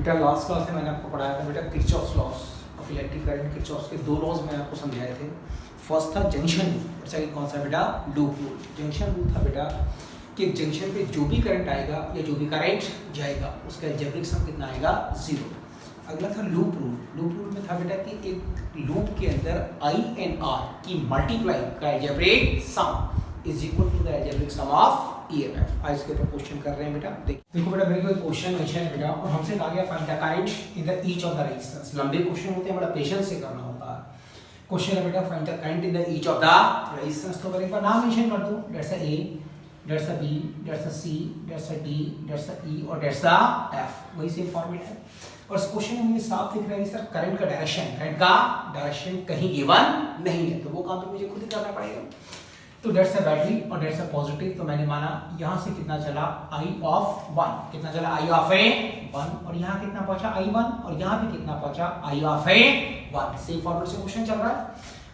बेटा last class में मैंने आपको पढ़ाया था बेटा Kirchhoff's loss of electric current. Kirchhoff's के दो लॉज मैंने आपको समझाए थे। फर्स्ट था जंक्शन रूल और सेकंड कौन सा बेटा लूप रूल। जंक्शन रूल था बेटा कि एक जंक्शन पे जो भी करंट आएगा या जो भी करंट जाएगा उसका अलजेब्रिक सम कितना आएगा, जीरो। अगला था लूप रूल। लूप रूल में था बेटा कि एक लूप के अंदर आई एंड आर की मल्टीप्लाई का algebraic sum is equal to the algebraic sum of EMF. आज इसके ऊपर क्वेश्चन कर रहे हैं बेटा। देखो बेटा मेरे को एक क्वेश्चन मेंशन है बेटा और हमसे कहा गया find the current in the each of the resistance. लंबे क्वेश्चन होते हैं, बड़ा पेशेंस से करना होता है। क्वेश्चन है बेटा find the current in the each of the resistance. तो एक बार नाम मेंशन कर दो, that's A, that's a B, that's a C, that's a D, that's a E और दैट्स अ एफ। वही सेम फॉर्मेट है। और इस क्वेश्चन में मुझे साफ दिख रहा है सर करंट का डायरेक्शन कहीं गिवन नहीं है, तो वो काम तो मुझे खुद ही करना पड़ेगा। तो डेट्स अ बैटरी और डेट्स अ पॉजिटिव, तो मैंने माना यहाँ से कितना चला आई ऑफ वन, कितना चला आई ऑफ ए वन, और यहाँ कितना पहुंचा आई वन, और यहाँ भी कितना पहुंचा आई ऑफ ए वन। सेम फॉर्मूले से क्वेश्चन चल रहा है।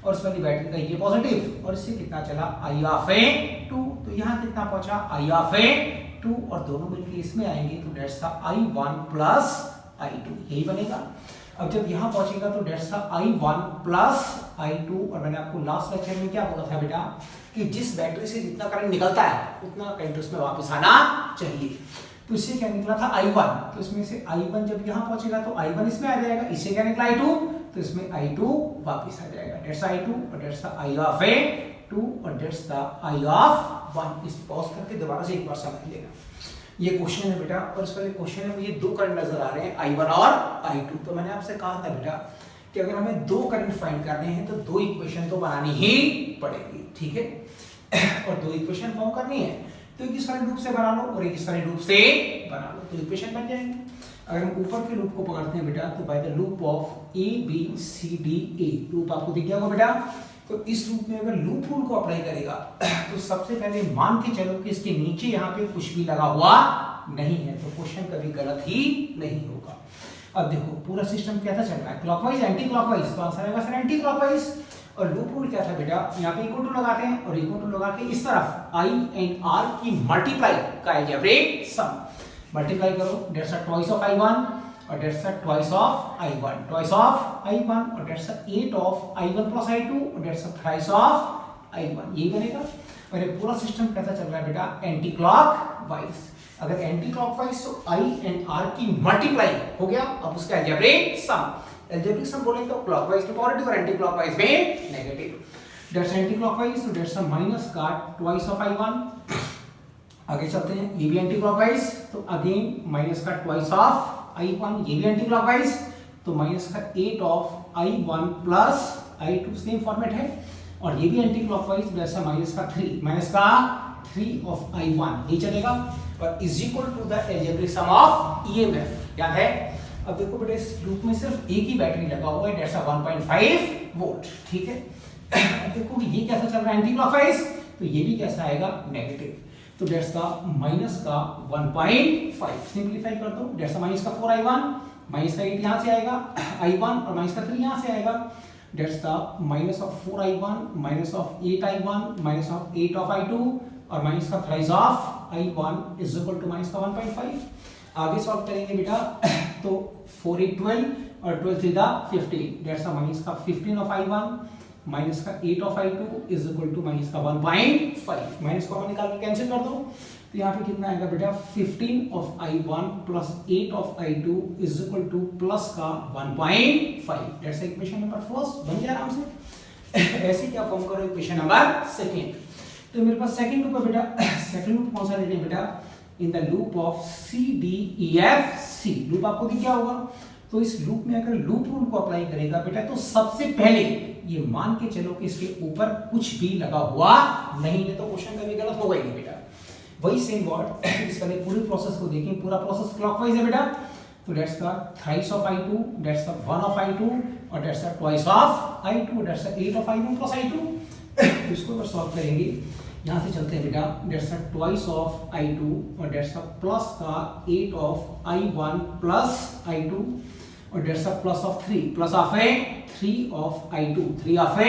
और इस वाली बैटरी का ये पॉजिटिव और इससे कितना चला आई ऑफ ए टू, तो यहाँ कितना पहुंचा आई ऑफ ए टू, और दोनों मिलकर इसमें आएंगे तो that's I one plus I two, यही बनेगा। अब जब यहाँ पहुंचेगा तो that's I one plus I two, और मैंने आपको लास्ट लेक्चर में क्या बोला था बेटा कि जिस बैटरी से जितना करंट निकलता है उतना करंट उसमें वापस आना चाहिए। तो इससे क्या निकला था I1, तो इसमें से I1 जब यहाँ पहुंचेगा तो I1 इसमें आ जाएगा। इससे क्या निकला I2, तो इसमें I2 वापस आ जाएगा। डेट्स I2 और डेट्स I ऑफ A2 और डेट्स I ऑफ 1। इस पॉज करके दोबारा से एक बार समझ लेना। ये क्वेश्चन है बेटा और इस वाले क्वेश्चन में मुझे दो करंट नजर आ रहे हैं I1 और I2। तो मैंने आपसे कहा था बेटा कि अगर हमें दो करंट फाइंड करने हैं तो दो इक्वेशन तो बनानी ही पड़ेगी, ठीक है। और दो इक्वेशन फॉर्म करनी है तो एक इस वाले लूप से बना लो और एक इस वाले लूप से बना लो, तो इक्वेशन बन जाएंगे। अगर हम ऊपर के लूप को पकड़ते हैं बेटा तो by the loop of A B C D A, loop आपको दिख गया होगा बेटा। तो इस लूप में अगर लूप रूल को अप्लाई करेगा तो सबसे पहले मान के चलो कि इसके नीचे यहाँ पे कुछ भी लगा हुआ नहीं है, तो क्वेश्चन कभी गलत ही नहीं होगा। अब देखो पूरा सिस्टम कैसा चल रहा है, क्लॉकवाइज एंटी क्लॉकवाइज, तो आंसर आएगा सर एंटी क्लॉकवाइज। और लूप रूल क्या था बेटा, यहाँ पे इक्वल टू लगाते हैं और इक्वल टू लगा के इस तरफ आई एंड आर की मल्टीप्लाई का अलजेब्रिक सम मल्टीप्लाई करो, डेट्स ट्वाइस ऑफ I1 और that's twice of I1, twice of I1 और dates 8 of I1 plus I2 और डेट्स थ्राइस ऑफ I1, यही बनेगा। और ये पूरा सिस्टम कैसा चल रहा है बेटा, एंटी क्लॉकवाइज। अगर एंटी क्लॉकवाइज तो I एंड R की मल्टीप्लाई हो गया, अब उसका अलजेब्रिक सम। अलजेब्रिक सम बोले तो क्लॉकवाइज में पॉजिटिव और एंटी क्लॉकवाइज में नेगेटिव। डेट्स एंटी क्लॉकवाइज तो डेट्स माइनस का ट्वाइस ऑफ I1। आगे चलते हैं, ये भी एंटी क्लॉकवाइज तो अगेन माइनस का ट्वाइस ऑफ I1, ये भी एंटी क्लॉकवाइज तो माइनस का 8 of I1 plus I2, same format है। और ये भी एंटी क्लॉकवाइज जैसा माइनस का 3 ऑफ I1, ये चलेगा। और is equal to the algebraic sum of EMF, याद है। अब देखो बेटा इस लूप में सिर्फ एक ही बैटरी लगा हुआ है, डेट्स 1.5 वोल्ट, ठीक है। अब देखो ये कैसा चल रहा है एंटी क्लॉकवाइज, तो ये भी कैसा आएगा नेगेटिव, तो डेट्स का माइनस का 1.5, सिंपलीफाई कर दो, डेट्स माइनस का 4I1, माइनस का 8 यहाँ से आएगा I1 और माइनस का 3 यहाँ से आएगा, डेट्स का minus of 4I1 minus of 8I1 minus of 8 of I2 और माइनस का thrice of I1 is equal to minus का 1.5। आगे सॉल्व करेंगे बेटा तो 4 8 12 और 12 3 15, डेट्स माइनस का 15 ऑफ I1 माइनस का 8 of I2 is equal to minus का 1.5। माइनस को निकाल के कैंसिल कर दो, तो यहाँ पे कितना आएगा बेटा 15 of I1 plus 8 of I2 is equal two plus का 1.5। दैट्स इक्वेशन नंबर फर्स्ट, बन गया आराम से। ऐसे क्या फॉर्म करो इक्वेशन नंबर सेकंड। तो मेरे पास सेकंड लूप है बेटा, सेकंड लूप कौन सा लेते हैं बेटा, in the loop of CDEFC। Loop आपको दिख गया होगा। तो इस लूप में अगर लूप रूल को अप्लाई करेगा बेटा तो सबसे पहले ये मान के चलो कि इसके ऊपर कुछ भी लगा हुआ नहीं है, तो क्वेश्चन कभी गलत होगा ही नहीं बेटा। वही सेम वर्ड इस वाले पूरे प्रोसेस को देखें, पूरा प्रोसेस क्लॉकवाइज है बेटा। तो that's the thrice of I2, that's the 1 of I2 और that's the twice of I2, that's the 8 of I1 plus I2। इसको अगर सॉल्व करेंगे यहाँ से चलते हैं बेटा, डेट्स ट्वाइस ऑफ I2 और डेट्स प्लस का 8 ऑफ I1 प्लस I2 और that's plus of 3 of I2, 3 of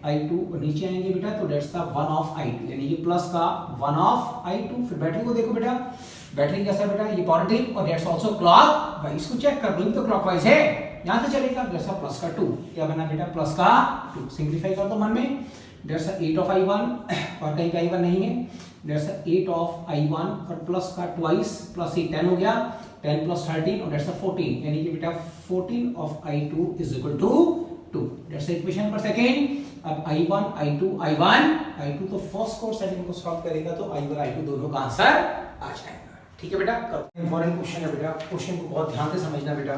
I2 और नीचे आएंगे बेटा तो डेट्स 1 ऑफ I2, यानी ये प्लस का 1 ऑफ I2। फिर बैटरी को देखो बेटा, बैटरी कैसा है बेटा, ये पॉजिटिव और दैट्स आल्सो क्लॉक वाइज। इसको चेक कर लो, तो क्लॉकवाइज है, यहां से चलेगा जैसा प्लस का 2, क्या बना बेटा प्लस का 2, सिंपलीफाई कर दो मन में, दैट्स 8 ऑफ i1 और कहीं का i1 नहीं है, दैट्स 8 ऑफ i1 और प्लस का ट्वाइस प्लस ये 10 हो गया, 10 प्लस 13 और दैट्स 14, यानी कि बेटा 14 of i2 is equal to 2, that's equation पर सेकंड। अब i1 i2 i1 तो फर्स्ट को सेकंड को सॉल्व करेगा तो i1 i2 दोनों का आंसर आ जाएगा। ठीक है बेटा, करो। इंपॉर्टेंट क्वेश्चन है बेटा, क्वेश्चन को बहुत ध्यान से समझना बेटा।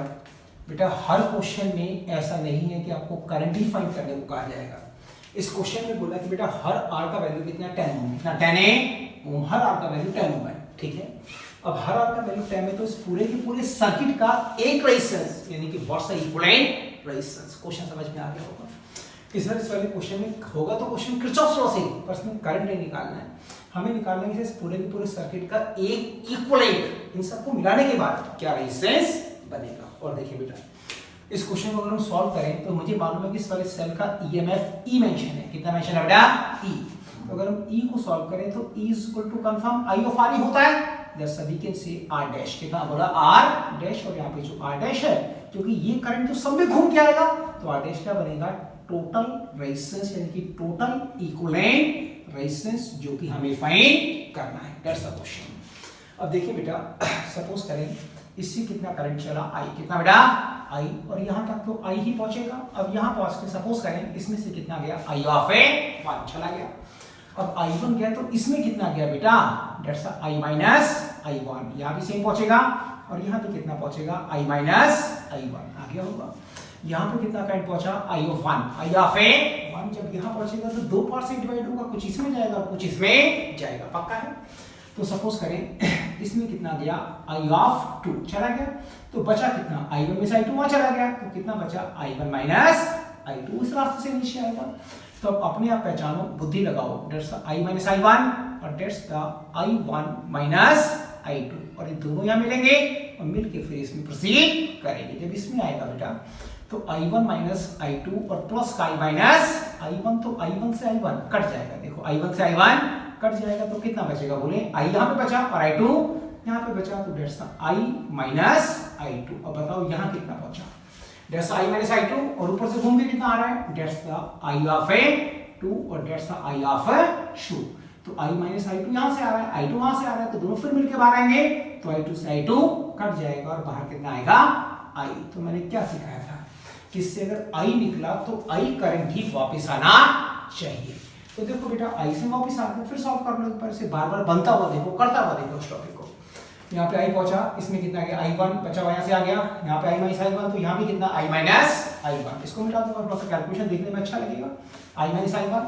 बेटा हर क्वेश्चन में ऐसा नहीं है कि आपको करंट ही फाइंड करने को कहा जाएगा। इस क्वेश्चन में बोला कि बेटा हर आर का वैल्यू कितना 10 ओम, कितना 10 ओम, हर आर का वैल्यू 10 ओम है। ठीक है, अब हर आर का वैल्यू 10 है तो इस पूरे के पूरे सर्किट का एक रेजिस्टेंस यानी कि what's the equivalent resistance, question समझ में आ गया होगा। इस वाले क्वेश्चन में होगा तो क्वेश्चन किरचॉफ लॉ से, पर इसमें करंट नहीं निकालना है, हमें निकालने के इस पूरे के पूरे सर्किट का एक इक्विवेलेंट, इन सबको मिलाने के बाद क्या रेजिस्टेंस बनेगा। और देखिए बेटा इस क्वेश्चन को अगर हम सॉल्व करें तो मुझे मालूम है कि इस वाले सेल का ईएमएफ ई मेंशन है, कितना मेंशन है बेटा ई, तो अगर हम ई को सॉल्व करें तो E is equal to confirm I of R ही होता है, that's we can say R dash, कितना बोला आर डैश, और यहाँ पे जो आर डैश है क्योंकि ये करंट तो सब में घूम के आएगा तो आर डैश क्या बनेगा टोटल रेजिस्टेंस यानी कि टोटल इक्विवेलेंट रेजिस्टेंस जो कि हमें फाइंड करना है, दैट्स द क्वेश्चन। अब देखिए बेटा सपोज करें इससे कितना करंट चला आई, कितना बेटा आई, और यहां तक तो आई ही पहुंचेगा। अब यहां पहुंच के सपोज करें इसमें से कितना गया आई ऑफ ए 1 चला गया। अब i1 गया तो इसमें कितना गया बेटा दैट्स i माइनस i1, यहां भी सेम पहुंचेगा और यहां पे कितना पहुंचेगा i माइनस i1 आ गया होगा। यहां पे कितना करंट पहुंचा i ऑफ 1, i ऑफ ए 1, जब यहां पहुंचेगा तो 2 पार्ट से डिवाइड होगा, कुछ इसमें जाएगा और कुछ इसमें जाएगा, पक्का है। तो सपोज करें इसमें कितना गया i ऑफ 2 चला गया, तो बचा कितना i1 में से i2 वहां चला गया तो कितना बचा i1 माइनस i2, इस रास्ते से नीचे आएगा। तो अब अपने आप पहचानो, बुद्धि लगाओ, दैट्स i माइनस i1 और that's the i1 minus i2, और ये दोनों यहां मिलेंगे और मिलके फिर इसमें प्रोसीड करेंगे। जब इसमें आएगा बेटा तो i1 माइनस i2 और प्लस का i माइनस i1, तो i1 से i1 कट जाएगा, देखो i1 से i1 कट जाएगा तो कितना बचेगा बोले i यहां पे बचा और i2 यहां पे बचा, तो दैट्स i माइनस i2। अब बताओ यहां कितना बचा, दैट्स i माइनस i2 और ऊपर से घूम के कितना आ रहा है दैट्स i ऑफ a 2 और दैट्स i ऑफ a 2, तो i माइनस i2 यहां से आ रहा है, i2 वहां से आ रहा है, तो दोनों फिर मिलके बाहर आएंगे तो i2 से i2 कट जाएगा और बाहर कितना आएगा i। तो मैंने क्या सिखाया था कि इससे अगर i निकला तो i करंट ही वापस आना चाहिए। तो देखो बेटा i से वापस आकर फिर सॉल्व कर लो, पर इसे बार-बार बनता हुआ देखो, करता हुआ देखो उस टॉपिक को। यहाँ पे i पहुंचा, इसमें कितना गया i1 बचा हुआ, यहाँ से आ गया, यहाँ पे i माइनस i1 तो यहाँ भी कितना i माइनस i1, इसको मिटा दूंगा, आपका कैलकुलेशन देखने में अच्छा लगेगा। i माइनस i1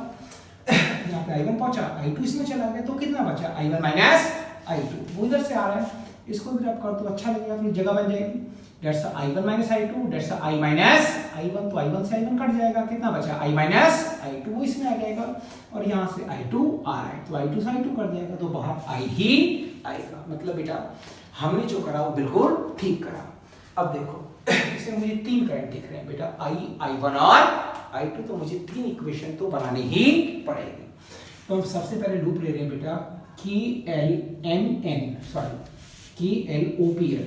यहाँ पे i1 पहुंचा, i2 इसमें चला गया तो कितना बचा i1 माइनस i2, वो इधर से आ रहा है, इसको भी आप कर तो अच्छा लगेगा, फिर जगह बन जाएगी, that's i1 minus i2 that's i minus i1, तो i1 से i1 कट जाएगा, कितना बचा i माइनस i2, वो इसमें आ जाएगा और यहाँ से i2 आ रहा है तो i2 से i2 कट जाएगा तो बाहर i ही आएगा। मतलब बेटा हमने जो करा वो बिल्कुल ठीक करा। अब देखो इसमें मुझे 3 करंट दिख रहे हैं बेटा i, i1 और i2, तो मुझे 3 इक्वेशन तो बनानी ही पड़ेगी। तो हम सबसे पहले लूप ले रहे हैं बेटा KLOPL,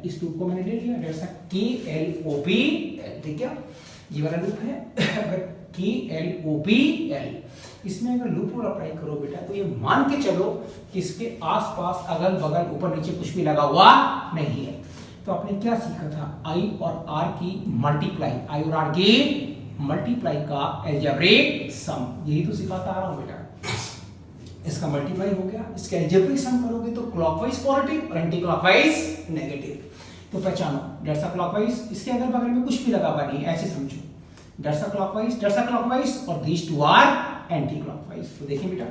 इस लूप को मैंने ले लिया, दैट्स KLOPL, ठीक है, ये वाला लूप है। अगर KLOPL इसमें अगर लूप को अप्लाई करो बेटा तो ये मान के चलो कि इसके आसपास अगल बगल ऊपर नीचे कुछ भी लगा हुआ नहीं है। तो आपने क्या सीखा था I और R की मल्टीप्लाई, I और R की मल्टीप्लाई का अलजेब्रिक सम, यही तो सिखाता आ रहा हूं बेटा। इसका मल्टीप्लाई हो गया, इसका अलजेब्रिक सम करोगे तो क्लॉकवाइज पॉजिटिव और एंटी क्लॉकवाइज नेगेटिव। तो पहचानो दैट्स क्लॉकवाइज, इसके अगल बगल में कुछ भी लगा हुआ नहीं, ऐसे समझो दैट्स क्लॉकवाइज और these two are anti clockwise. तो देखिए बेटा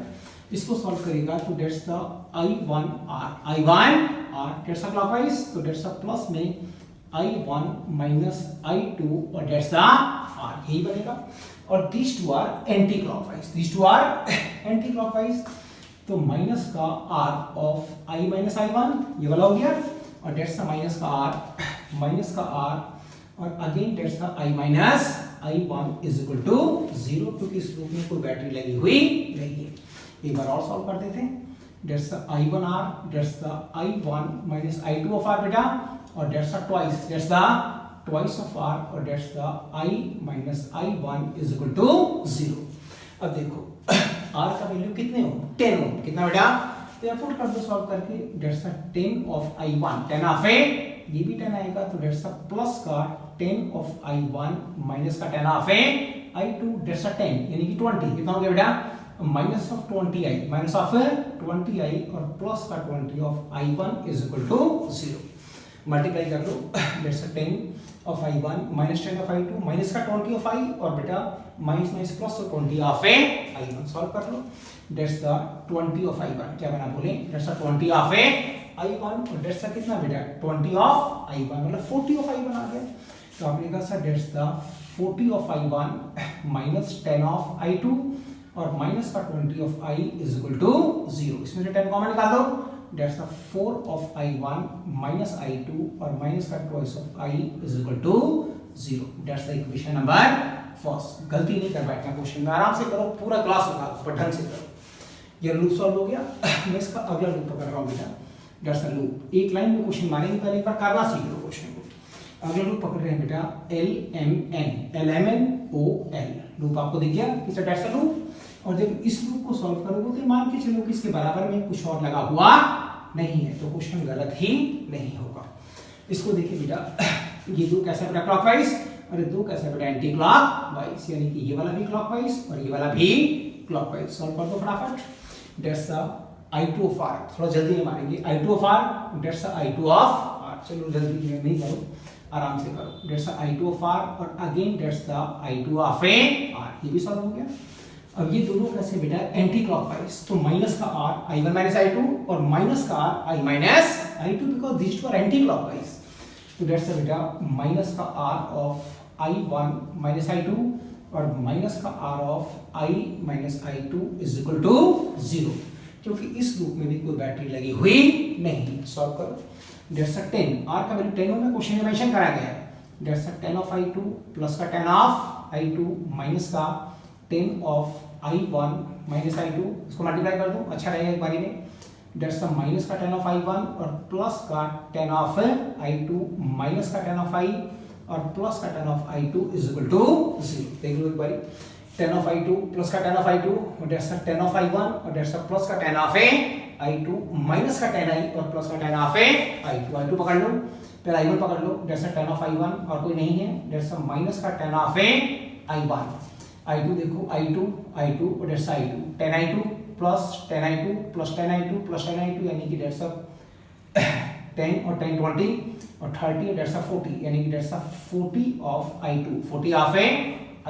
इसको सॉल्व करेगा तो that's the I1R that's clockwise, तो दैट्स प्लस में I1 माइनस I2 और दैट्स द R, यही बनेगा, और these two are anti clockwise, तो माइनस का R of I minus I1 ये वाला हो गया और दैट्स द माइनस का R और again that's the I minus I1 is equal to 0, क्योंकि इस लूप में कोई बैटरी लगी हुई नहीं है। एक बार और सॉल्व कर देते हैं। That's the I1R, that's the I1 minus I2 of R बेटा, और that's the twice, that's the twice of R, और that's the I minus I1 is equal to 0। अब देखो R का वैल्यू कितने हो, 10 हो, कितना बेटा, तो यहाँ पुट कर दो सॉल्व करके, that's the 10 of I1, 10 of A, ये भी 10 आएगा, तो डेट्स द प्लस का 10 ऑफ I1 माइनस का 10 of A, I2 that's the 10 यानी कि 20, कितना हो गया बेटा, minus of 20i, minus of 20i और प्लस का 20 of I1 is equal to 0। Multiply कर लो, that's 10 of I1 minus 10 of I2 minus का 20 ऑफ I, और बेटा minus minus plus 20 of I1 solve कर लो, डेट्स द 20 ऑफ I1, क्या बना बोले, डेट्स द 20 ऑफ I1, और डेट्स का कितना बेटा 20 ऑफ I1 मतलब 40 ऑफ I1 आ गया। तो आपने कहा sir that's the 40 of I1 minus 10 of I2 और माइनस का 20 of I is equal to 0। इसमें से 10 कॉमन निकाल दो, dates the 4 of I1 minus I2 और माइनस का twice of I is equal to 0। That's the equation number first. गलती नहीं कर बैठना क्वेश्चन में, आराम से करो, पूरा क्लास उठा पर ढंग से करो। ये लूप सॉल्व हो गया। मैं इसका अगला लूप पकड़ रहा हूँ बेटा, डेट्स द लूप। एक लाइन में क्वेश्चन मानेंगे, पहले एक बार करना सीख लो क्वेश्चन को। अगला लूप पकड़ रहे हैं बेटा LMN लूप आपको दिख गया, किसका डेट्स द लूप। और जब इस लूप को सॉल्व करोगे तो मान के चलो कि इसके बराबर में कुछ और लगा हुआ नहीं है, तो क्वेश्चन गलत ही नहीं होगा। इसको देखिए बेटा, ये दो कैसा बेटा क्लॉकवाइज, और ये दो कैसा बेटा एंटी क्लॉकवाइज, यानी कि ये वाला भी क्लॉकवाइज और ये वाला भी क्लॉकवाइज। सॉल्व कर दो फटाफट। Dates the I2 of R, थोड़ा जल्दी में मारेंगे, I2 of R, that's the I2 of R। चलो जल्दी नहीं करो, आराम से करो। That's the I2 of R और again that's the I2 of R, ये भी सॉल्व हो गया। अब ये दोनों कैसे बेटा एंटी क्लॉकवाइज, तो माइनस का R I1 माइनस I2 और माइनस का R I minus I2 because this two are anti clockwise. तो डेट्स बेटा माइनस का R of I1 minus I2 और माइनस का R of I minus I2 is equal to 0, क्योंकि इस loop में भी कोई बैटरी लगी हुई नहीं। सॉल्व करो। डेट्स 10, R का वैल्यू 10 में क्वेश्चन में मेंशन करा गया है। डेट्स 10 ऑफ I2 प्लस का 10 ऑफ I2 माइनस का 10 ऑफ I1 माइनस I2, इसको मल्टीप्लाई कर दो, अच्छा रहेगा एक बारी में। डेट्स माइनस का 10 ऑफ I1 और प्लस का 10 ऑफ I2 माइनस का 10 ऑफ I और प्लस का 10 of I2 is equal to 0। देख लो एक बारी, 10 ऑफ I2 प्लस का 10 ऑफ I2 और डेट्स 10 ऑफ I1 और डेट्स प्लस का 10 ऑफ I2 माइनस का 10 I और प्लस का 10 ऑफ I2 पकड़ लो, फिर I1 पकड़ लो, डेट्स 10 ऑफ I1 और कोई नहीं है, डेट्स माइनस का 10 ऑफ I1। I2 देखो, I2 और dates I2 10 I2 plus 10 I2 plus 10 I2 plus 10 I2 यानी कि डेट्स 10 और 10 20 और 30 और डेट्स 40 यानी कि dates 40 of I2, 40 of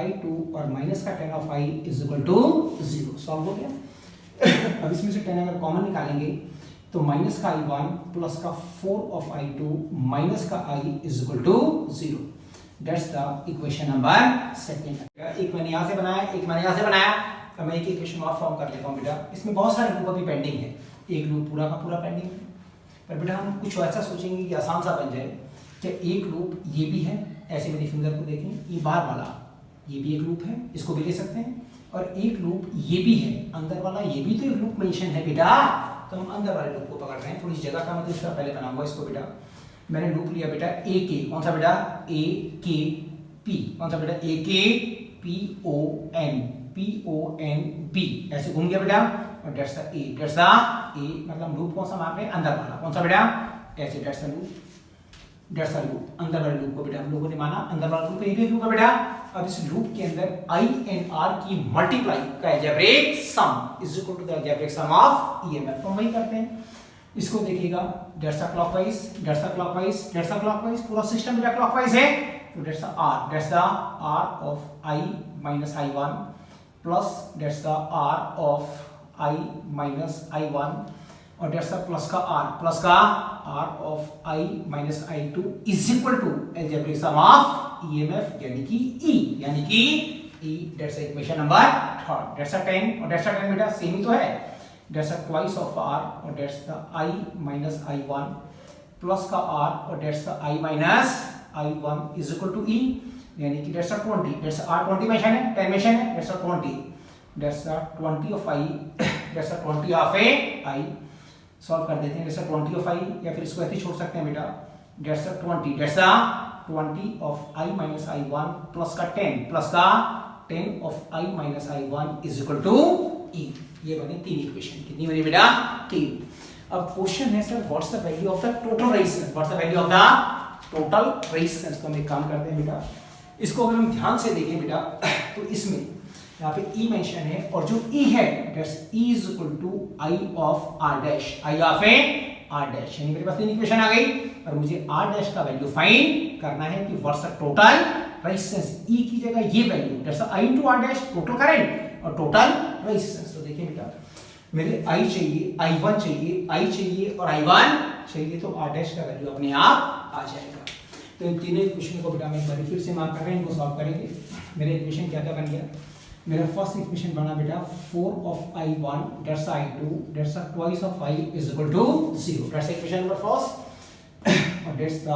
I2 और माइनस का 10 of I is equal to 0। Solve हो गया। अब इसमें से 10 अगर कॉमन निकालेंगे तो माइनस का I1 प्लस का 4 ऑफ I2 माइनस का I is equal to 0। That's the equation number second। एक मैंने यहाँ से बनाया, एक मैंने यहाँ से बनाया, तो मैं एक इक्वेशन और फॉर्म कर लेता हूँ बेटा। इसमें बहुत सारे लूप अभी पेंडिंग है, एक लूप पूरा का पूरा पेंडिंग है, पर बेटा हम कुछ ऐसा सोचेंगे कि आसान सा बन जाए कि एक लूप ये भी है, ऐसे मेरी फिंगर को देखें, ये बाहर वाला ये भी एक लूप है, इसको भी ले सकते हैं, और एक लूप ये भी है अंदर वाला, ये भी तो एक लूप मेंशन है बेटा। तो हम अंदर वाले लूप को पकड़ रहे हैं, थोड़ी जगह का मतलब इसका पहले बनाऊंगा इसको बेटा। मैंने लूप लिया बेटा ए के, कौन सा बेटा ए के पी, कौन सा बेटा ए के पी ओ एन बी, ऐसे घूम गया बेटा। और डेट्स ए मतलब लूप कौन सा मान रहे हैं अंदर वाला, कौन सा बेटा ऐसे डेट्स लूप अंदर वाले लूप को बेटा हम लोगों ने माना अंदर वाला लूप एक लूप है बेटा। अब इस लूप के अंदर आई एंड आर की मल्टीप्लाई का algebraic sum is equal to the algebraic sum of EMF. हम वही करते हैं, इसको देखिएगा डेट्स क्लॉकवाइज पूरा सिस्टम मेरा क्लॉकवाइज है। तो that's R of I minus I1 plus that's R of I minus I1 और डेट्स प्लस का R of I minus I2 is equal to algebraic sum of EMF यानी कि E that's equation number third. Dates 10 और that's 10 बेटा same ही तो है, that's twice of R और that's I minus I1 plus का आर और that's I minus I1 is equal to E यानी कि डेट्स 20, डेट्स आर 20 मेंशन है, 10 मेंशन है, that's 20 of I that's 20 of A I, solve कर देते हैं, डेट्स 20 ऑफ आई, या फिर इसको ऐसे छोड़ सकते हैं बेटा, that's 20 of I minus I one plus का 10 of I minus I one is equal to E. ये बने तीन इक्वेशन, कितनी बनी बेटा? तीन। अब क्वेश्चन है sir what's the value of the total resistance, what's the value of the total resistance. तो हम एक काम करते हैं बेटा, इसको अगर हम ध्यान से देखें बेटा तो इसमें यहाँ पे E मेंशन है और जो E है that's E is equal to I of R dash, I of A R dash, यानी मेरे पास तीन इक्वेशन आ गई और मुझे R डैश का वैल्यू फाइंड करना है कि what's the total resistance. E की जगह ये value that's I into R dash, total current और टोटल रेजिस्टेंस। तो देखिए बेटा मेरे I चाहिए, I1 चाहिए, I चाहिए और I1 चाहिए, तो R डैश का वैल्यू अपने आप आ जाएगा। तो इन तीनों इक्वेशन को बेटा मैं एक बार फिर से मार्क कर रहे हैं, इनको सॉल्व करेंगे। मेरा इक्वेशन क्या क्या बन गया? मेरा फर्स्ट इक्वेशन बना बेटा 4 of I1 that's I2 that's twice of I is equal to 0, that's equation number first. और that's the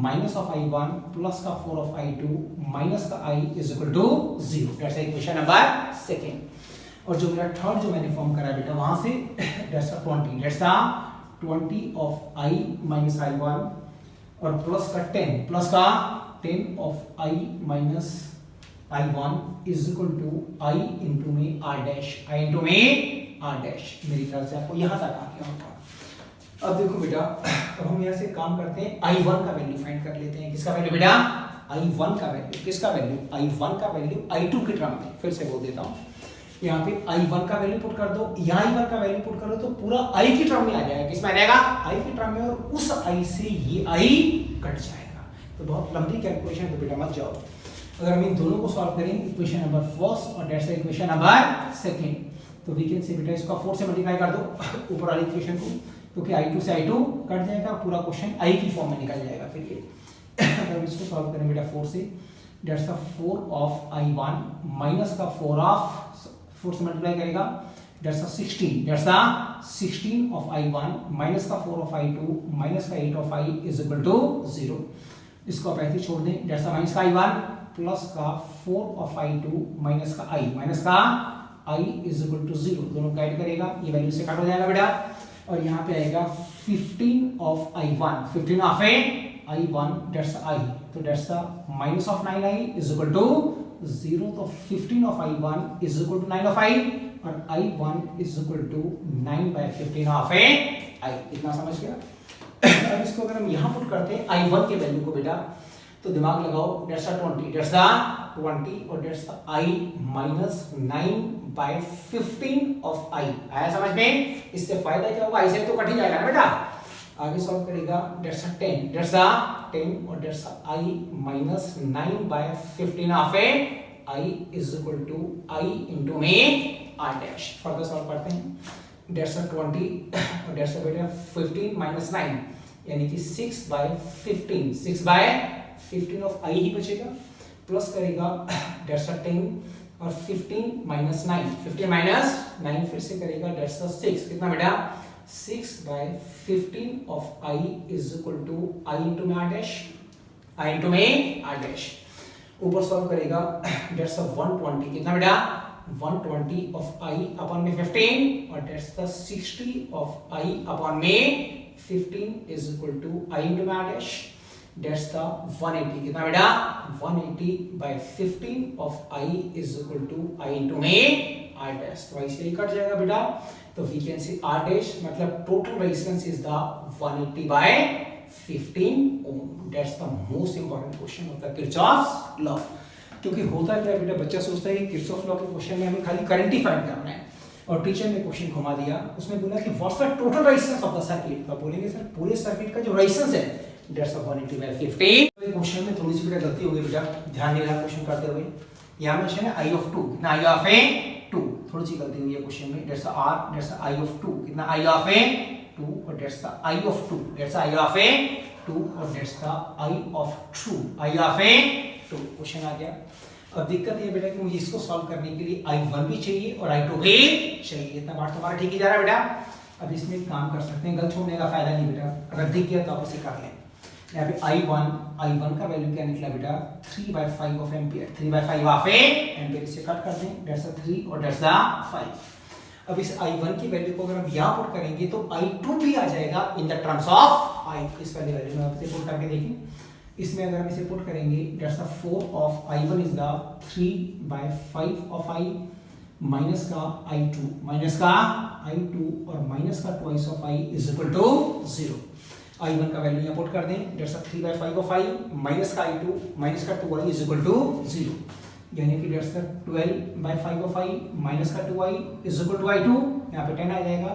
minus of I1 plus का 4 ऑफ I2 माइनस का I is equal to 0, that's equation number second. और जो मेरा third जो मैंने form करा बेटा वहां से that's 20 of I minus I1 और प्लस का 10 of I minus I1 is equal to I into में R डैश, I इंटू में R डैश। मेरी ख्याल से आपको यहां तक आ गया होगा। अब देखो बेटा, अब हम यहां से काम करते हैं, I1 का वैल्यू फाइंड कर लेते हैं। किसका वैल्यू बेटा? I1 का वैल्यू। किसका वैल्यू? I1 का वैल्यू I2 के टर्म में। फिर से बोल देता हूं, यहाँ पे I1 का वैल्यू पुट कर दो, यहाँ I1 का वैल्यू पुट करो तो पूरा I की टर्म में आ जाएगा। किसमें आ जाएगा? I की टर्म में, और उस I से ये I कट जाएगा। तो बहुत लंबी कैलकुलेशन तो बेटा मत जाओ। अगर हम इन दोनों को सॉल्व करें, इक्वेशन नंबर फर्स्ट और दैट्स इक्वेशन नंबर सेकंड, तो वी कैन से बेटा इसका 4 से मल्टीप्लाई कर दो ऊपर वाली इक्वेशन को, क्योंकि I2 से I2 कट जाएगा, पूरा क्वेश्चन I की फॉर्म में निकल जाएगा। फिर ये अगर इसको सॉल्व करें बेटा 4 से, दैट्स 4 ऑफ I1 माइनस का 4 से मल्टीप्लाई करेगा दैट्स 16 ऑफ I1 माइनस का 4 ऑफ I2 माइनस का 8 of I is equal to 0। इसको आप ऐसे छोड़ दें, दैट्स माइनस का I1 प्लस का 4 ऑफ I2 माइनस का I इज इक्वल टू 0, दोनों ऐड करेगा, ये वैल्यू से कट हो जाएगा बेटा। और यहाँ पे आएगा 15 of I1, 15 of I1 that's I, तो that's minus of 9I is equal to 0, तो 15 of I1 is equal to 9 of I और I1 is equal to 9/15 of I। इतना समझ गया? अब इसको अगर हम यहाँ पुट करते हैं I1 के वैल्यू को बेटा, तो दिमाग लगाओ, दैट्स 20 और that's I minus 9/15 of I। आया समझ में? इससे फायदा क्या होगा? I से तो कट ही जाएगा ना बेटा। आगे सॉल्व करेगा, दैट्स 10 और that's I minus 9/15 of I is equal to I into में R डैश। फर्दर सॉल्व करते हैं, दैट्स 20 और दैट्स बेटा 15 माइनस 9 यानी कि 6/15 ऑफ I ही बचेगा, प्लस करेगा दैट्स 10 और 15 माइनस 9, 15 माइनस 9 फिर से करेगा दैट्स 6, कितना बेटा? 6/15 of I is equal to I into में R डैश, I इंटू में R डैश। ऊपर सॉल्व करेगा दैट्स 120, कितना बेटा? 120 ऑफ I अपॉन में 15 और दैट्स 60 ऑफ I अपॉन में 15 is equal to I into में R डैश, दैट्स 180, कितना बेटा? 180/15 of I is equal to I into में R डैश। तो ऐसे ही कट जाएगा बेटा। तो we can say R dash मतलब total resistance is the 180/15 ohm. That's the most important question of the Kirchhoff's law. क्योंकि होता क्या है बेटा, बच्चा सोचता है कि किरचॉफ लॉ के क्वेश्चन में हमें खाली करंट ही फाइंड करना है, और टीचर ने क्वेश्चन घुमा दिया, उसमें बोला कि what's the total resistance of the circuit. तो बोलेंगे सर पूरे सर्किट का जो रेजिस्टेंस है दैट्स 180/15। तो क्वेश्चन में थोड़ी सी बेटा गलती हो गई बेटा, ध्यान देना क्वेश्चन करते हुए। यहाँ मेंशन है I ऑफ 2, कितना I ऑफ 2, थोड़ी सी गलती हुई है क्वेश्चन में, दैट्स I ऑफ 2, कितना I ऑफ 2 और that's I of 2, that's I of 2 और that's I of 2, I of 2 question आ गया। अब दिक्कत ये बेटा कि मुझे इसको सॉल्व करने के लिए I1 भी चाहिए और I2 भी चाहिए। इतना बात तुम्हारा ठीक ही जा रहा है बेटा। अब इसमें काम कर सकते हैं, गलत छोड़ने का फायदा नहीं बेटा, अगर दिख गया तो आप उसे कर लें। यहाँ पे I1 का वैल्यू क्या निकला बेटा? 3/5 ऑफ एम्पियर, 3/5 ऑफ एम्पियर, इसे कट कर दें, दैट्स 3 और दैट्स 5। अब इस I1 की वैल्यू को अगर हम यहाँ पुट करेंगे तो I2 भी आ जाएगा in the terms of I। इस वाली वैल्यू में आप इसे पुट करके देखें। इसमें अगर हम इसे पुट करेंगे that's the 4 of I1 is the 3/5 of I minus का I2 और माइनस का twice of I is equal to 0। I1 का वैल्यू यहाँ पुट कर दें दैट्स 3/5 ऑफ I माइनस का I2 माइनस का 2I इज इक्वल टू 0, यानी कि दैट्स 12/5 ऑफ I माइनस का 2I is equal to I2, यहाँ पे 10 आ जाएगा,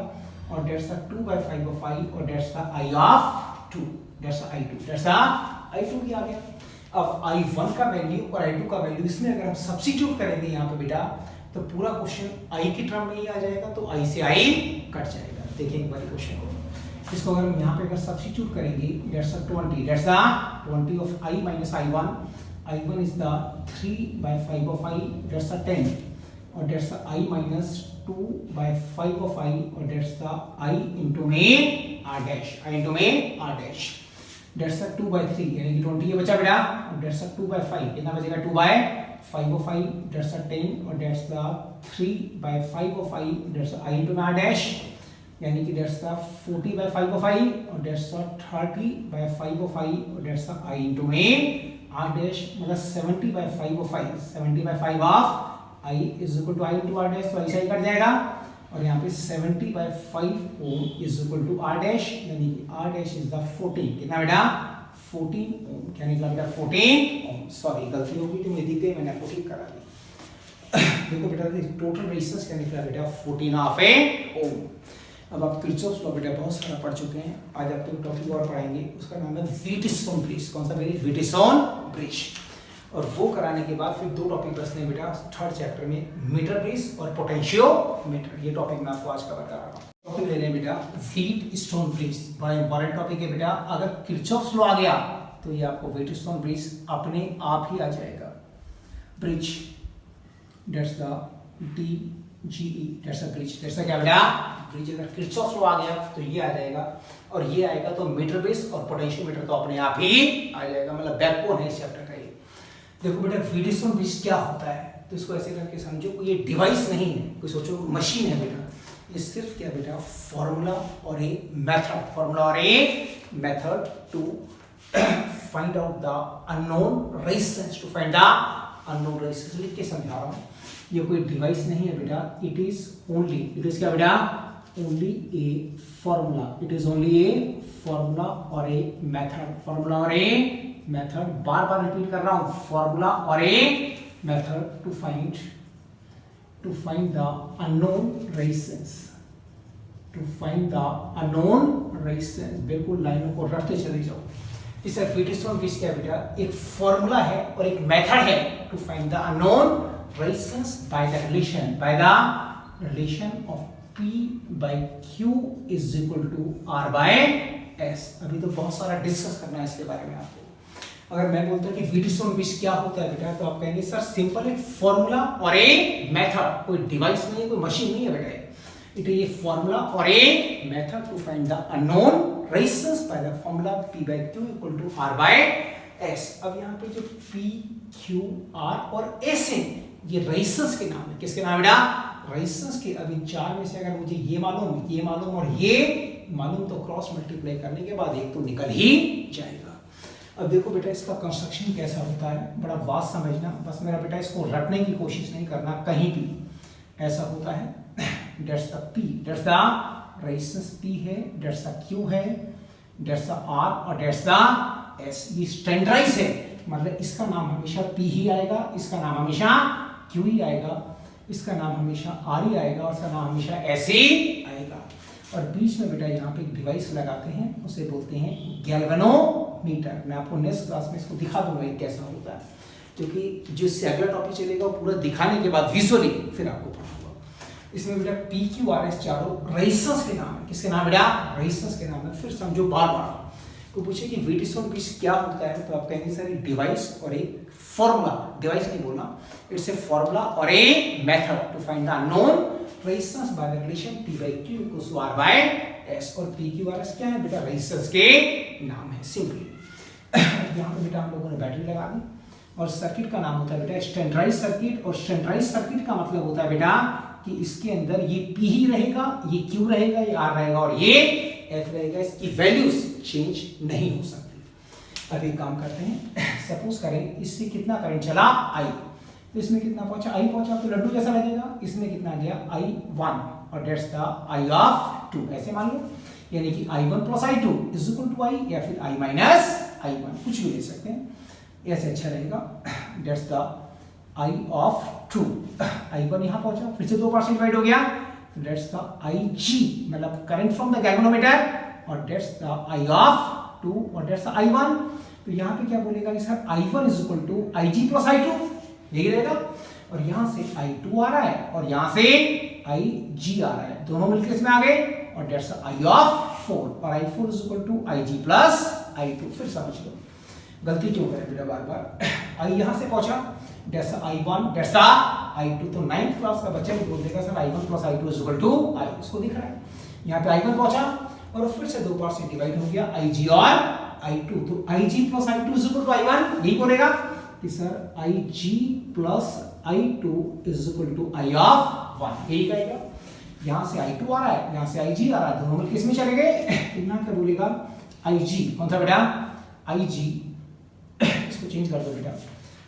और दैट्स 2/5 ऑफ I और that's I of 2, that's I2 भी आ गया। अब I1 का वैल्यू और I2 का वैल्यू इसमें अगर हम सब्स्टिट्यूट करेंगे यहाँ पे बेटा तो पूरा क्वेश्चन I की टर्म में ही आ जाएगा, तो I से I कट जाएगा। देखिए एक बार क्वेश्चन को, इसको अगर हम यहाँ पे अगर सब्स्टिट्यूट करेंगे that's 20 of I minus I1 is the 3/5 of I that's 10 और that's I minus 2/5 of I और दैट्स I इनटू में R डैश दैट्स 2/3 यानी कि 20 ये बचा बेटा, और दैट्स 2/5 कितना बचेगा 2/5 ऑफ I दैट्स 10 और that's 3/5 of I that's I into में R डैश यानी कि दैट्स 40/5 ऑफ I और दैट्स 30/5 ऑफ I और दैट्स I इनटू में R डैश मतलब 70/5 of I, 70/5 of I is equal to I into R dash, तो ऐसा ही कट जाएगा, और यहाँ पे 70/5 ohm is equal to R dash यानी कि R डैश इज द 14, कितना बेटा 14 ओम, क्या निकला बेटा 14 ओम, सॉरी गलती हो गई थी, मुझे दिख गई, मैंने आपको ठीक करा दी। देखो बेटा टोटल रेजिस्टेंस क्या निकला बेटा 14 ओम। अब आप किरचॉफ्स लॉ बेटा बहुत सारा पढ़ चुके हैं, आज आपको एक टॉपिक और पढ़ाएंगे, उसका नाम है व्हीटस्टोन ब्रिज। कौन सा ब्रिज? Wheatstone bridge. और वो कराने के बाद फिर दो टॉपिक बचने बेटा थर्ड चैप्टर में, मीटर ब्रिज और पोटेंशियोमीटर। ये टॉपिक मैं आपको आज कवर कर रहा हूँ। टॉपिक ले लें बेटा व्हीटस्टोन ब्रिज, बड़ा इंपॉर्टेंट टॉपिक है बेटा। अगर किरचॉफ्स लॉ आ गया तो ये आपको व्हीटस्टोन ब्रिज अपने आप ही आ जाएगा। Bridge that's the DGE that's a bridge, that's क्या बेटा ब्रिज। अगर किरचॉफ्स लॉ आ गया तो ये आ जाएगा, और ये आएगा तो मीटर ब्रिज और पोटेंशियोमीटर तो अपने आप ही आ जाएगा, मतलब बैकबोन है इस चैप्टर का ये। देखो बेटा व्हीटस्टोन ब्रिज क्या होता है, तो इसको ऐसे करके समझो, ये डिवाइस नहीं है, कोई सोचो मशीन है बेटा, ये सिर्फ क्या बेटा फॉर्मूला और a method to find out the unknown resistance, to find the unknown resistance. लिख के समझा रहा हूँ, ये कोई डिवाइस नहीं है बेटा, इट इज क्या बेटा only a formula, it is only A formula और a method, bar bar repeat कर रहा हूं, फॉर्मूला और a method to find the unknown resistance. बिल्कुल लाइनों को रखते चले जाओ। इस व्हीटस्टोन ब्रिज क्या बेटा एक फॉर्मूला है और एक मेथड है to find the unknown resistance by the relation of P by Q is equal to R by S। अभी तो बहुत सारा डिस्कस करना है इसके बारे में आपको। अगर मैं बोलता हूँ कि व्हीटस्टोन ब्रिज क्या होता है बेटा, तो आप कहेंगे सर सिंपल एक फॉर्मूला और ए मेथड, कोई डिवाइस नहीं है, कोई मशीन नहीं है बेटा, इट इज ए फॉर्मूला और a method to find the unknown resistance by the formula P by Q equal to R by S। अब यहाँ पे जो P, Q, R और S है ये रेजिस्टेंस के नाम है। किसके नाम बेटा? रेजिस्टेंस के। अभी चार में से अगर मुझे ये मालूम और ये मालूम, तो क्रॉस मल्टीप्लाई करने के बाद एक तो निकल ही जाएगा। अब देखो बेटा इसका कंस्ट्रक्शन कैसा होता है, बड़ा वास्ट समझना, बस मेरा बेटा इसको रटने की कोशिश नहीं करना कहीं भी। ऐसा होता है that's the P, that's the resistance P है, दैट्स द Q है, दैट्स द R और दैट्स द S। ये स्टैंडर्डाइज है, मतलब इसका नाम हमेशा P ही आएगा, इसका नाम हमेशा Q ही आएगा, इसका नाम हमेशा R ही आएगा और इसका नाम हमेशा S ही आएगा। और बीच में बेटा यहाँ पे एक डिवाइस लगाते हैं, उसे बोलते हैं गैल्वेनोमीटर। मैं आपको नेक्स्ट क्लास में इसको दिखा दूंगा ये कैसा होता है, क्योंकि जो इससे अगला टॉपिक चलेगा वो पूरा दिखाने के बाद विजुअली फिर आपको पढ़ाऊंगा। इसमें बेटा P, Q, R, S चारों रेजिस्टेंस के नाम है। किसके नाम बेटा? रेजिस्टेंस के नाम है। फिर समझो बार को पूछे कि व्हीटस्टोन ब्रिज क्या होता है, तो आप कहेंगे सर एक डिवाइस और एक फॉर्मूला, डिवाइस नहीं बोलना, इट्स ए फॉर्मूला और a method to find the unknown resistance by the relation P by Q equals to R by S। और P, Q, R, S क्या है बेटा? रेजिस्टेंस के नाम है सिंपली। यहाँ पे बेटा हम लोगों ने बैटरी लगा दी और सर्किट का नाम होता है बेटा स्टैंडर्डाइज सर्किट। और स्टैंडर्डाइज सर्किट का मतलब होता है बेटा कि इसके अंदर ये P ही रहेगा, ये Q रहेगा, ये R रहेगा और ये F रहेगा, इसकी वैल्यूज चेंज नहीं हो सकती। अब एक काम करते हैं, सपोज करें इससे कितना करंट चला I, तो इसमें कितना पहुंचा I पहुंचा तो लड्डू जैसा लगेगा, इसमें कितना गया I1 और दैट्स द I ऑफ 2, ऐसे मान लो, यानी कि I1 plus I2 is equal to I या फिर I माइनस I1, कुछ भी ले सकते हैं, ऐसे अच्छा रहेगा। That's the I of 2, I1 यहाँ पहुंचा, फिर से 2% डिवाइड हो गया, दैट्स द IG मतलब करंट फ्रॉम द गैल्वेनोमीटर और दैट्स द I ऑफ 2 और दैट्स द I1। तो यहाँ पे क्या बोलेगा कि sir I1 is equal to IG plus I2, यही रहेगा, और यहाँ से I2 आ रहा है और यहाँ से IG आ रहा है, दोनों मिलकर इसमें आ गए और दैट्स द I ऑफ 4 और I4 is equal to IG plus I2। फिर समझ लो गलती क्यों करें बेटा बार बार। I यहाँ से पहुंचा, दैट्स I1 दैट्स I2, तो 9th क्लास का बच्चा भी बोल देगा sir I1 plus I2 is equal to I, इसको दिख रहा है। यहाँ पे I1 पहुंचा और फिर से 2 पार्ट से डिवाइड हो गया IG और I2, तो IG plus I2 is equal to I1, यही बोलेगा कि sir IG plus I2 is equal to I of 1, यही कहेगा। यहाँ से I2 आ रहा है, यहाँ से IG आ रहा है, दोनों मिलकर इसमें चले गए, यहाँ क्या बोलेगा IG, कौन सा बेटा IG, इसको चेंज कर दो बेटा,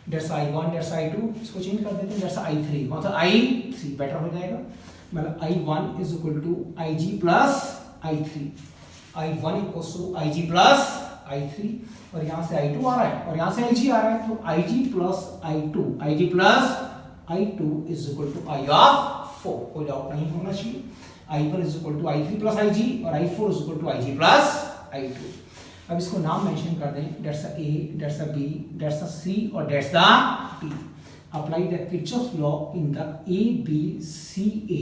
दैट्स I1 दैट्स I2, इसको चेंज कर देते हैं, दैट्स I3, कौन सा I3, बेटर हो जाएगा, मतलब I1 is equal to IG plus I3, I1 equals to IG plus I3 और यहाँ से I2 आ रहा है और यहाँ से IG आ रहा है, तो IG plus I2 is equal to I of 4, कोई डाउट नहीं होना चाहिए। I1 is equal to I3 plus IG और I4 is equal to IG plus I2। अब इसको नाम मेंशन कर दें, that's A that's B that's C और that's D। Apply the Kirchhoff law in the ABCA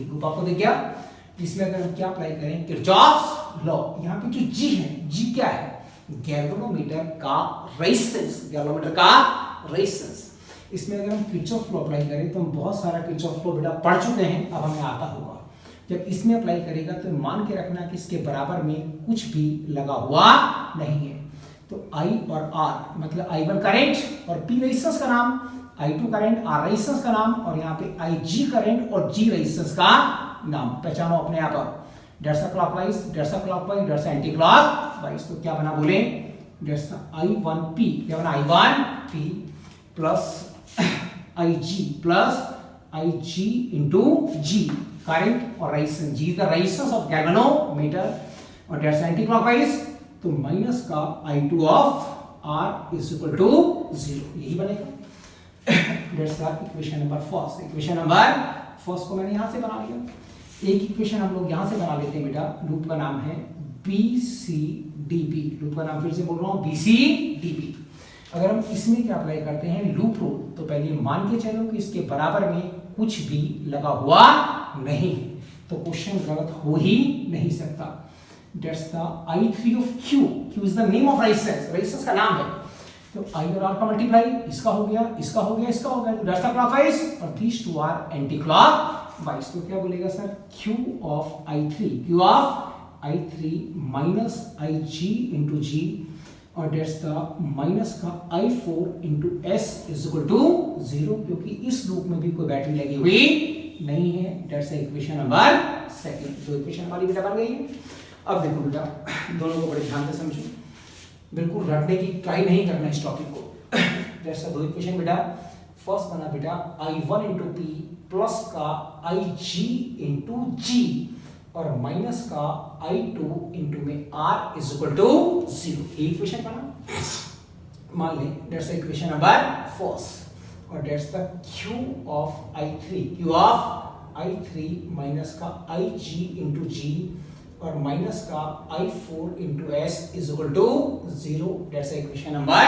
group आपको दिख गया। इसमें अगर हम क्या अप्लाई करें किरचॉफ लॉ, यहाँ पे जो G है, G क्या है, गैल्वेनोमीटर का रेजिस्टेंस, गैल्वेनोमीटर का रेजिस्टेंस। इसमें अगर हम किरचॉफ लॉ अप्लाई करें तो हम बहुत सारा किरचॉफ लॉ बेटा पढ़ चुके हैं, अब हमें आता होगा। जब इसमें अप्लाई करेगा तो मान के रखना कि इसके बराबर में कुछ भी लगा हुआ नहीं है, तो I और R मतलब I1 करंट और P रेजिस्टेंस का नाम, I2 करंट, R रेजिस्टेंस का नाम और यहाँ पे IG करंट और G रेजिस्टेंस का नाम पहचानो अपने आप। That's clockwise, that's clockwise, that's anti clockwise, तो क्या बना बोले, दैट्स I1P, क्या बना I1P plus IG plus IG into G, current और resistance, G is the resistance of galvanometer और दैट्स एंटी क्लॉकवाइज, तो माइनस का I2 of R is equal to 0, यही बनेगा। That's the equation number first. Equation number first को मैंने यहां से बना लिया। एक इक्वेशन हम लोग यहां से बना लेते हैं बेटा, लूप का नाम है BCDB, लूप का नाम फिर से बोल रहा हूं BCDB। अगर हम इसमें क्या अप्लाई करते हैं लूप रूल, तो पहले मान के चलो कि इसके बराबर में कुछ भी लगा हुआ नहीं, तो क्वेश्चन गलत हो ही नहीं सकता। That's the I3 of Q, Q is the name of resistance, resistance का नाम है, तो I और R का मल्टीप्लाई, इसका हो गया, इसका हो गया, इसका हो गया, तो दैट्स द क्लॉकवाइज और these two are anti clockwise. तो क्या बोलेगा sir Q of I3 minus IG into G और दैट्स द माइनस का I4 into S is equal to 0, क्योंकि इस लूप में भी कोई बैटरी लगी हुई नहीं है। That's the equation number second. तो इक्वेशन हमारी बेटा बन गई है। अब देखो बेटा, दोनों को बड़े ध्यान से समझो, बिल्कुल रटने की ट्राई नहीं करना इस टॉपिक को। दैट्स द दो इक्वेशन बेटा। फर्स्ट बना बेटा I1 इंटू P प्लस का IG इंटू G और माइनस का I2 इंटू में R इज इक्वल टू 0, ये इक्वेशन बना। मान लें that's the equation number first और that's the Q of I3 minus का IG इंटू G और माइनस का I4 into S is equal to 0, that's the equation number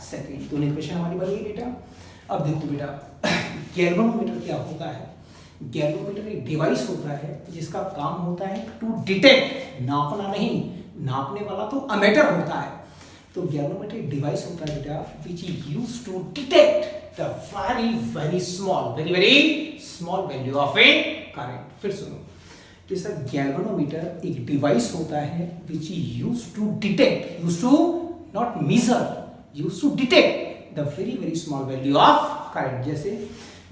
second. दोनों equation हमारी बन गई बेटा। अब देखो बेटा, गैल्वेनोमीटर क्या होता है, गैल्वेनोमीटर एक डिवाइस होता है जिसका काम होता है टू डिटेक्ट, नापना नहीं, नापने वाला तो अमीटर होता है। तो गैल्वेनोमीटर एक डिवाइस होता है बेटा which is used to detect the very small value of a current. फिर सुनो कि सर गैल्वेनोमीटर एक डिवाइस होता है which is used to detect, used to not measure, used to detect the very small value of current. जैसे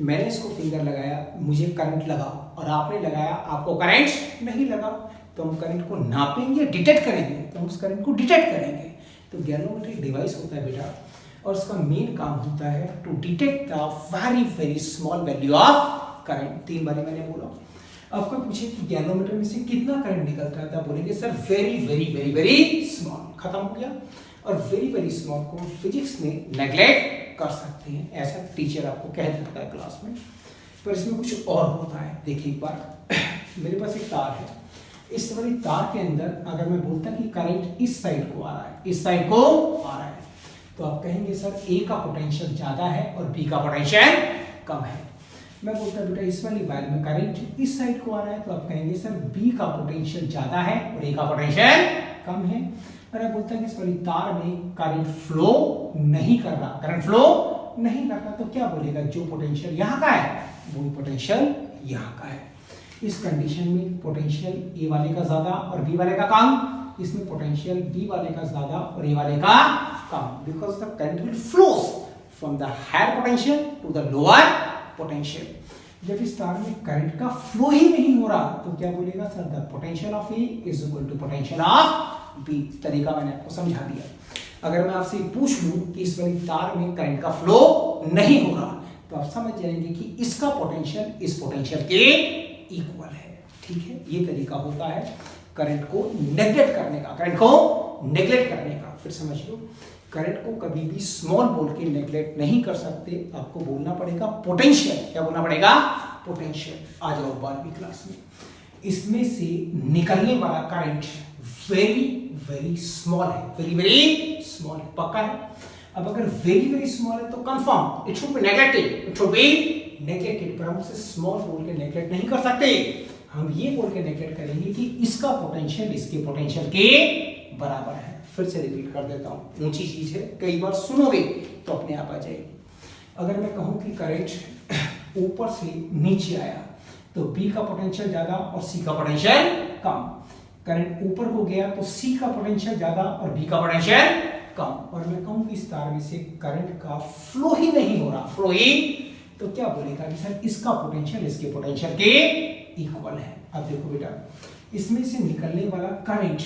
मैंने इसको finger लगाया, मुझे करंट लगा, और आपने लगाया, आपको करंट नहीं लगा, तो हम करंट को नापेंगे, डिटेक्ट करेंगे, तो हम उस करंट को डिटेक्ट करेंगे। तो गैल्वेनोमेट्रिक डिवाइस होता है बेटा, और उसका मेन काम होता है to detect the very very small value of current. 3 बार मैंने बोला। आपको पूछे कि गैल्वेनोमीटर में से कितना करंट निकलता है, तब बोलेंगे sir very very very very small. खत्म हो गया। और वेरी वेरी स्मॉल को फिजिक्स में नेग्लेक्ट कर सकते हैं, ऐसा टीचर आपको कह देता है क्लास में, पर इसमें कुछ और होता है। देखिए एक बार, मेरे पास एक तार है, इस वाली तार के अंदर अगर मैं बोलता कि करंट इस साइड को आ रहा है, इस साइड को आ रहा है, तो आप कहेंगे सर ए का पोटेंशियल ज्यादा है और बी का पोटेंशियल कम है। मैं बोलता बेटा इस वाली वायर में करंट इस साइड को आ रहा है, तो आप कहेंगे सर बी का पोटेंशियल ज्यादा है और ए का पोटेंशियल कम है। और मैं बोलता कि इस वाली तार में करंट फ्लो नहीं कर रहा, करंट फ्लो नहीं कर रहा, तो क्या बोलेगा, जो पोटेंशियल यहाँ का है वही पोटेंशियल यहाँ का है। इस कंडीशन में पोटेंशियल ए वाले का ज्यादा और बी वाले का कम, इसमें पोटेंशियल बी वाले का ज्यादा और ए वाले का कम, because the current will flows from the higher potential to the lower potential. जब इस तार में करंट का फ्लो ही नहीं हो रहा, तो क्या बोलेगा sir, the potential of A is equal to potential of B. तरीका मैंने आपको समझा दिया। अगर मैं आपसे पूछ लूं कि इस वाली तार में करंट का फ्लो नहीं हो रहा, तो आप समझ जाएंगे कि इसका पोटेंशियल इस पोटेंशियल के इक्वल है। ठीक है, ये तरीका होता है करंट को नेग्लेक्ट करने का, करंट को नेग्लेक्ट करने का। फिर समझ लो, करंट को कभी भी स्मॉल बोल के नेग्लेक्ट नहीं कर सकते, आपको बोलना पड़ेगा पोटेंशियल। क्या बोलना पड़ेगा, पोटेंशियल। आ जाओ 12वीं क्लास में, इसमें से निकलने वाला करंट वेरी वेरी स्मॉल है, वेरी वेरी स्मॉल है, पक्का है। अब अगर वेरी वेरी स्मॉल है तो confirm it should be neglected, it should be neglected, पर हम उसे स्मॉल बोल के नेग्लेक्ट नहीं कर सकते। हम ये बोल के नेग्लेक्ट करेंगे कि इसका पोटेंशियल इसके पोटेंशियल के बराबर है। फिर से रिपीट कर देता हूं, ऊंची चीज है, कई बार सुनोगे तो अपने आप आ जाएगी। अगर मैं कहूं कि करंट ऊपर से नीचे आया, तो बी का पोटेंशियल ज्यादा और सी का पोटेंशियल कम। करंट ऊपर को गया तो सी का पोटेंशियल ज्यादा और बी का पोटेंशियल कम। और मैं कहूं कि इस तार में से करंट का फ्लो ही नहीं हो रहा, फ्लो ही, तो क्या बोलेगा कि सर इसका पोटेंशियल इसके पोटेंशियल के इक्वल है। अब देखो बेटा, इसमें से निकलने वाला करंट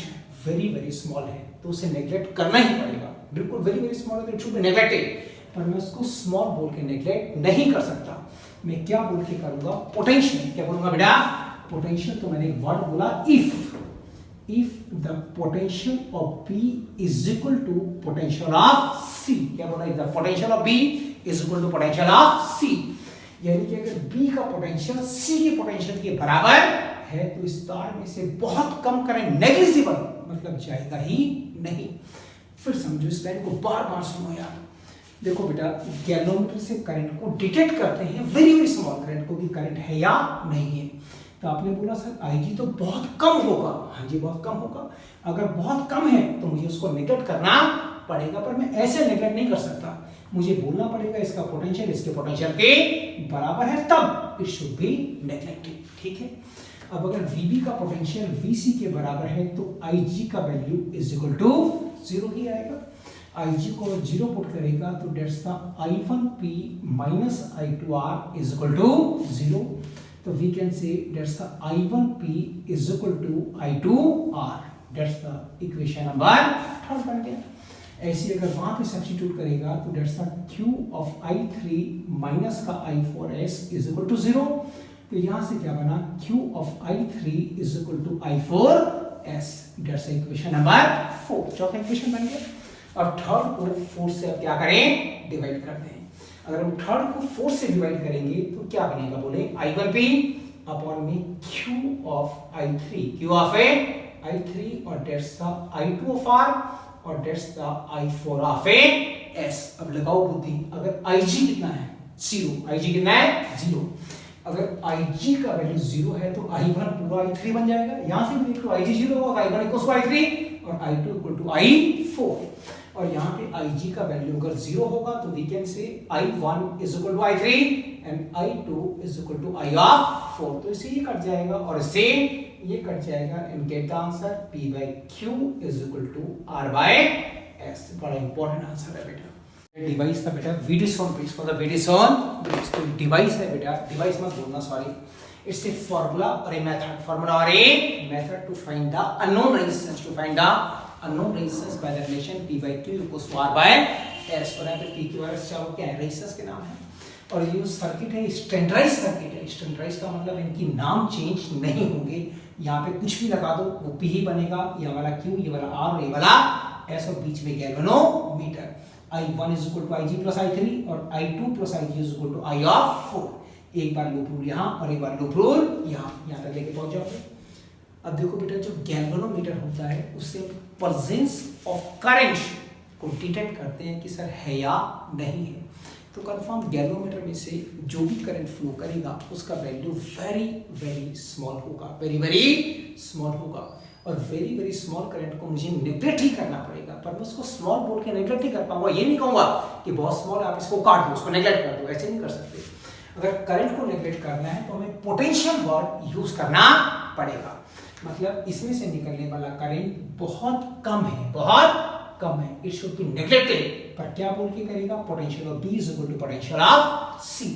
वेरी वेरी स्मॉल है, तो उसे नेग्लेक्ट करना ही पड़ेगा। बिल्कुल वेरी वेरी स्मॉल है तो इट शुड बी नेग्लेक्टेड, पर मैं उसको स्मॉल बोल के नेग्लेक्ट नहीं कर सकता। मैं क्या बोल के करूंगा, पोटेंशियल। क्या बोलूंगा बेटा, पोटेंशियल। तो मैंने एक वर्ड बोला if the potential of B is equal to potential of C। क्या बोला, if the potential of B is equal to potential of C, यानी कि अगर B का पोटेंशियल C के पोटेंशियल के बराबर है, तो इस तार में से बहुत कम करंट, नेग्लिजिबल, मतलब जाएगा ही नहीं। फिर समझो, इस लाइन को बार बार सुनो यार। देखो बेटा, गैल्वेनोमीटर से करंट को डिटेक्ट करते हैं, वेरी वेरी स्मॉल करंट को, कि करंट है या नहीं है। तो आपने बोला सर आईजी तो बहुत कम होगा। हाँ जी, बहुत कम होगा। अगर बहुत कम है तो मुझे उसको नेग्लेक्ट करना पड़ेगा, पर मैं ऐसे नेग्लेक्ट नहीं कर सकता। मुझे बोलना पड़ेगा इसका पोटेंशियल इसके पोटेंशियल के बराबर है, तब इट शुड बी नेग्लेक्टेड। ठीक है। अब अगर VB का पोटेंशियल VC के बराबर है, तो IG का वैल्यू इज इक्वल टू 0 ही आएगा। IG को 0 पुट करेगा तो that's the I1P minus I2R is equal to 0। तो we can say that's the I1P is equal to I2R। that's the equation number 3 बन गया। ऐसे अगर वहां पे सब्स्टिट्यूट करेगा तो that's the Q of I3 minus का I4S is equal to 0। तो यहाँ से क्या बना, Q of I3 is equal to I4S। that's the equation number 4। चौथा इक्वेशन बन गया। और थर्ड को 4 से अब क्या करें, डिवाइड कर दें। अगर हम थर्ड को 4 से डिवाइड करेंगे तो क्या बनेगा, बोले I1P अपॉन में Q of I3, Q of I3, और that's the I2 of R, और that's the I4 of S। अब लगाओ बुद्धि, अगर IG कितना है, 0, IG कितना है, 0। अगर IG का वैल्यू 0 है तो I1 पूरा I3 बन जाएगा। यहां से भी देख लो, IG 0 होगा, I1 इक्वल टू I3 और I2 इक्वल टू I4। और यहाँ पे IG का वैल्यू अगर 0 होगा तो we can say I1 is equal to I3 and I2 is equal to I of 4। तो इससे ये कट जाएगा और इससे ये कट जाएगा, and get the answer P by Q is equal to R by S। बड़ा इंपॉर्टेंट आंसर है बेटा। डिवाइस था बेटा वीडिसोन ब्रिज, कौन सा वीडिसोन ब्रिज, तो डिवाइस है बेटा, डिवाइस मत बोलना सॉरी, इट्स ए फॉर्मूला और ए मेथड, फॉर्मूला और a method to find the unknown resistance, to find the unknown resistance by the relation P by Q equals to R by S, और यहाँ पे P Q R S चारों क्या है, resistance के नाम है, और ये जो सर्किट है स्टैंडर्डाइज सर्किट है, स्टैंडर्डाइज का मतलब इनकी नाम चेंज नहीं होंगे, यहाँ पे कुछ भी लगा दो वो P ही बनेगा, ये वाला Q, ये वाला R और ये वाला S, और बीच में galvanometer, I1 is equal to IG plus I3 और I2 plus IG is equal to I of 4, एक बार लूप रूल यहाँ और एक बार लूप रूल यहाँ तक लेके पहुंच जाओगे। अब देखो बेटा जो गैल्वेनोमीटर होता है उससे प्रेजेंस ऑफ करंट को डिटेक्ट करते हैं कि सर है या नहीं है, तो कंफर्म गैल्वेनोमीटर में से जो भी करंट फ्लो करेगा उसका वैल्यू वेरी वेरी स्मॉल होगा, वेरी वेरी स्मॉल होगा, और वेरी वेरी स्मॉल करंट को मुझे नेग्लेक्ट ही करना पड़ेगा, पर मैं उसको स्मॉल बोल के नेग्लेक्ट ही कर पाऊंगा, ये नहीं कहूंगा कि बहुत स्मॉल आप इसको काट दो, उसको नेग्लेक्ट कर दो, ऐसे नहीं कर सकते। अगर करंट को नेग्लेक्ट करना है तो हमें पोटेंशियल वर्ड यूज करना पड़ेगा, मतलब इसमें से निकलने वाला करंट बहुत कम है, बहुत कम है, इट शुड बी नेग्लेक्टेड, पर क्या बोल के करेगा, potential of B is equal to potential of C,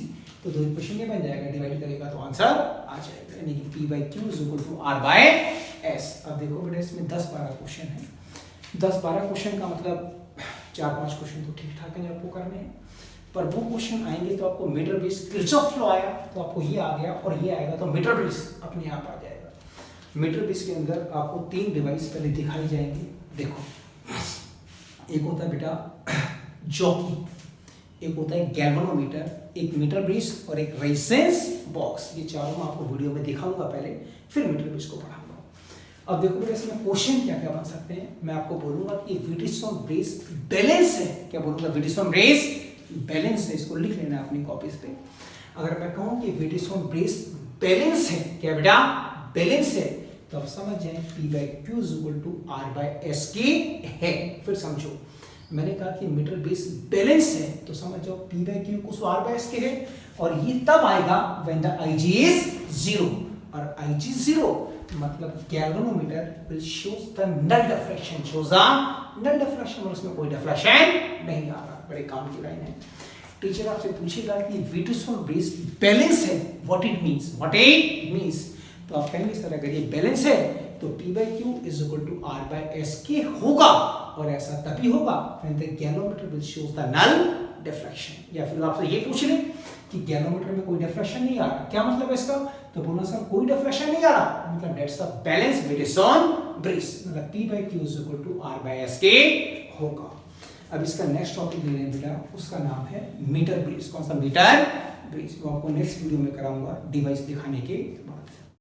तो दो इक्वेशन ये बन जाएगा, डिवाइड करेगा तो आंसर आ जाएगा, यानी कि P by Q is equal to R by S। अब देखो बेटा इसमें 10-12 क्वेश्चन है, 10-12 क्वेश्चन का मतलब 4-5 क्वेश्चन तो ठीक ठाक है आपको करने हैं, पर वो क्वेश्चन आएंगे तो आपको मीटर बेस किरचॉफ लॉ आया तो आपको ये आ गया, और ये आएगा तो मीटर बेस अपने आप आ जाएगा। मीटर बेस के अंदर आपको 3 डिवाइस पहले दिखाई जाएंगे, देखो एक होता है बेटा जॉकी, एक होता है गैल्वेनोमीटर, एक मीटर ब्रिज और एक रेजिस्टेंस बॉक्स, ये चारों मैं आपको वीडियो में दिखाऊंगा पहले, फिर मीटर ब्रिज को पढ़ाऊंगा। अब देखो बेटा इसमें क्वेश्चन क्या क्या बन सकते हैं, मैं आपको बोलूंगा कि वीडिसोन ब्रिज बैलेंस है, क्या बोलूंगा, वीडिसोन ब्रिज बैलेंस है, इसको लिख लेना अपनी कॉपीज पे। अगर मैं कहूं कि वीडिसोन ब्रिज बैलेंस है, क्या बेटा बैलेंस है, तो आप समझ जाए P by Q is equal to R by S की है। फिर समझो मैंने कहा कि मीटर बेस बैलेंस है, तो समझ जाओ P by Q को R by S के है, और ये तब आएगा when the IG is 0, और IG 0 मतलब galvanometer will shows the null deflection, shows the null deflection, और उसमें कोई डिफ्लेक्शन नहीं आ रहा, बड़े काम की लाइन है। टीचर आपसे पूछेगा कि वीडिसोन ब्रिज बैलेंस है, व्हाट इट मींस, तो आप कहेंगे सर अगर ये बैलेंस है तो P by Q is equal to R by S के होगा, और ऐसा तभी होगा when the galvanometer will show the null deflection, या फिर आपसे ये पूछ ले कि गैल्वेनोमीटर में कोई डिफ्लेक्शन नहीं आ रहा, क्या मतलब है इसका, तो बोलना सर कोई डिफ्लेक्शन नहीं आ रहा, मतलब दैट्स द बैलेंस वीडिसोन ब्रिज, मतलब P by Q is equal to R by S के होगा। अब इसका नेक्स्ट टॉपिक ले लें बेटा, उसका नाम है मीटर ब्रिज, कौन सा मीटर ब्रिज, वो आपको नेक्स्ट वीडियो में कराऊंगा डिवाइस दिखाने के बाद।